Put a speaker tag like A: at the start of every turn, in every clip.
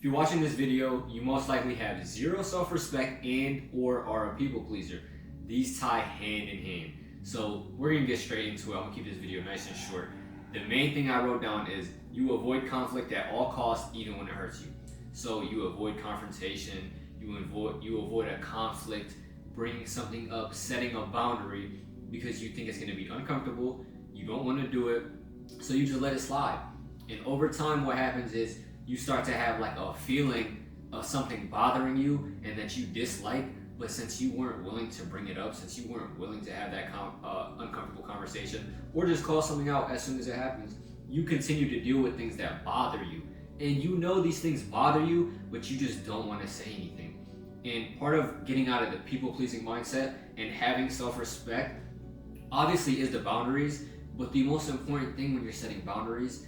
A: you're watching this video, you most likely have zero self-respect and or are a people pleaser. These tie hand in hand. So we're gonna get straight into it. I'm gonna keep this video nice and short. The main thing I wrote down is you avoid conflict at all costs, even when it hurts you. So you avoid confrontation, you avoid a conflict, bringing something up, setting a boundary because you think it's gonna be uncomfortable, you don't wanna do it, so you just let it slide. And over time, what happens is you start to have like a feeling of something bothering you and that you dislike, but since you weren't willing to bring it up, since you weren't willing to have that uncomfortable conversation or just call something out as soon as it happens, you continue to deal with things that bother you. And you know these things bother you, but you just don't want to say anything. And part of getting out of the people-pleasing mindset and having self-respect obviously is the boundaries, but the most important thing when you're setting boundaries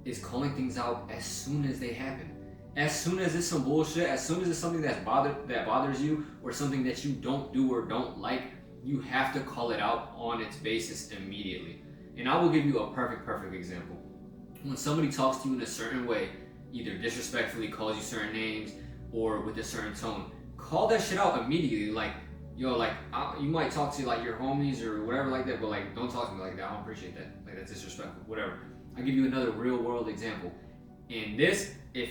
A: is calling things out as soon as they happen. As soon as it's some bullshit, as soon as it's something that bothers you or something that you don't do or don't like, you have to call it out on its basis immediately. And I will give you a perfect example. When somebody talks to you in a certain way, either disrespectfully calls you certain names or with a certain tone, call that shit out immediately. Like, yo, like you might talk to like your homies or whatever like that, but like don't talk to me like that. I don't appreciate that. Like that's disrespectful. Whatever. I'll give you another real world example. In this, if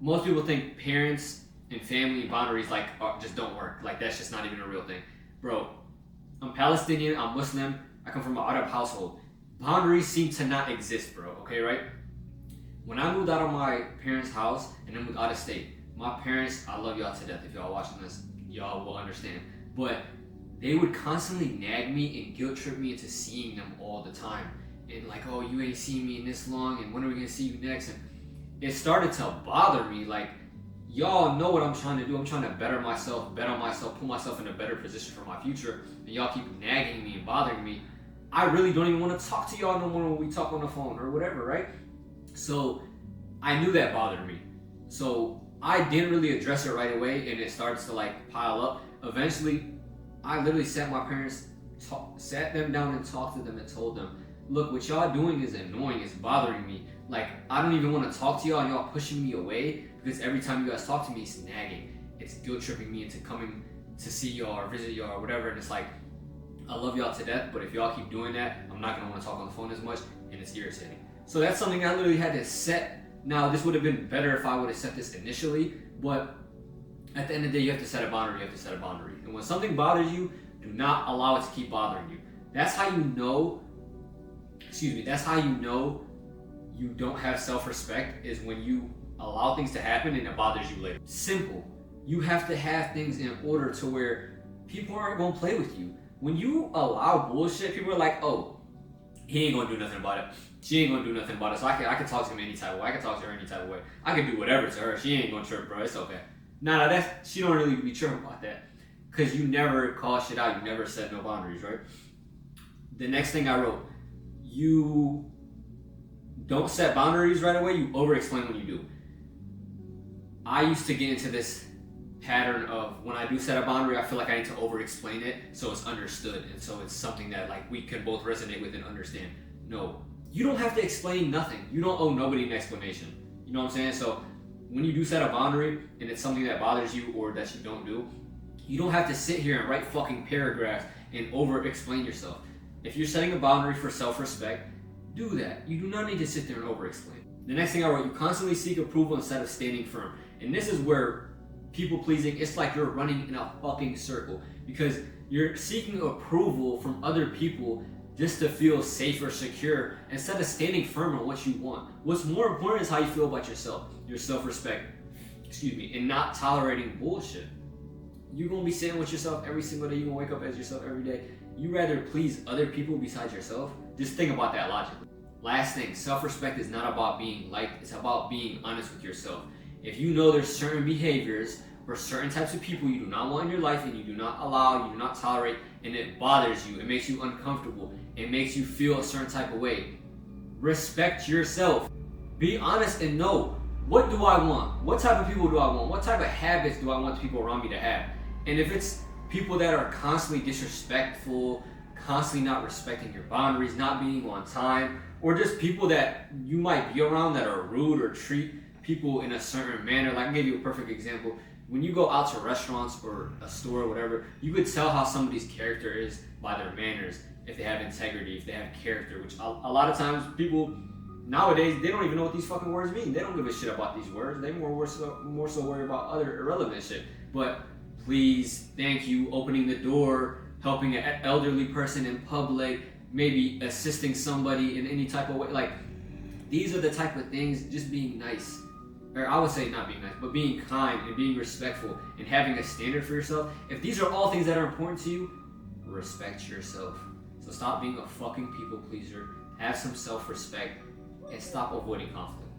A: most people think parents and family boundaries like just don't work. Like that's just not even a real thing. Bro, I'm Palestinian, I'm Muslim, I come from an Arab household. Boundaries seem to not exist, bro, okay, right? When I moved out of my parents' house and then moved out of state, my parents, I love y'all to death. If y'all watching this, y'all will understand. But they would constantly nag me and guilt trip me into seeing them all the time. And like, oh, you ain't seen me in this long, and when are we gonna see you next? And it started to bother me. Like, y'all know what I'm trying to do. I'm trying to better myself, bet on myself, put myself in a better position for my future. And y'all keep nagging me and bothering me. I really don't even want to talk to y'all no more when we talk on the phone or whatever, right? So I knew that bothered me. So I didn't really address it right away, and it starts to like pile up. Eventually, I literally sat them down and talked to them and told them, look, what y'all doing is annoying, it's bothering me. Like, I don't even want to talk to y'all and y'all pushing me away because every time you guys talk to me, it's nagging. It's guilt tripping me into coming to see y'all or visit y'all or whatever. And it's like, I love y'all to death, but if y'all keep doing that, I'm not going to want to talk on the phone as much, and it's irritating. So that's something I literally had to set. Now, this would have been better if I would have set this initially, but at the end of the day, you have to set a boundary. You have to set a boundary. And when something bothers you, do not allow it to keep bothering you. That's how you know you don't have self-respect, is when you allow things to happen and it bothers you later. Simple. You have to have things in order to where people aren't going to play with you. When you allow bullshit, people are like, oh, he ain't going to do nothing about it. She ain't going to do nothing about it. So I can talk to him any type of way. I can talk to her any type of way. I can do whatever to her. She ain't going to trip, bro. It's okay. Nah, she don't really be tripping about that. Because you never call shit out. You never set no boundaries, right? The next thing I wrote, you don't set boundaries right away, you over-explain when you do. I used to get into this pattern of when I do set a boundary, I feel like I need to over-explain it so it's understood and so it's something that like we can both resonate with and understand. No, you don't have to explain nothing. You don't owe nobody an explanation. You know what I'm saying? So when you do set a boundary and it's something that bothers you or that you don't do, you don't have to sit here and write fucking paragraphs and over-explain yourself. If you're setting a boundary for self-respect, do that. You do not need to sit there and over-explain. The next thing I wrote, you constantly seek approval instead of standing firm. And this is where people-pleasing, it's like you're running in a fucking circle because you're seeking approval from other people just to feel safe or secure instead of standing firm on what you want. What's more important is how you feel about yourself, your self-respect, and not tolerating bullshit. You're going to be sitting with yourself every single day. You're going to wake up as yourself every day. You rather please other people besides yourself? Just think about that logically. Last thing, self-respect is not about being liked. It's about being honest with yourself. If you know there's certain behaviors or certain types of people you do not want in your life and you do not allow, you do not tolerate, and it bothers you, it makes you uncomfortable, it makes you feel a certain type of way, respect yourself. Be honest and know, what do I want? What type of people do I want? What type of habits do I want the people around me to have? And if it's people that are constantly disrespectful, constantly not respecting your boundaries, not being on time, or just people that you might be around that are rude or treat people in a certain manner. Like, I'll give you a perfect example. When you go out to restaurants or a store or whatever, you could tell how somebody's character is by their manners. If they have integrity, if they have character, which a lot of times people nowadays, they don't even know what these fucking words mean. They don't give a shit about these words. They more so worry about other irrelevant shit. But please, thank you, opening the door, helping an elderly person in public, maybe assisting somebody in any type of way. Like, these are the type of things, just being nice. Or I would say not being nice, but being kind and being respectful and having a standard for yourself. If these are all things that are important to you, respect yourself. So stop being a fucking people pleaser. Have some self-respect and stop avoiding conflict.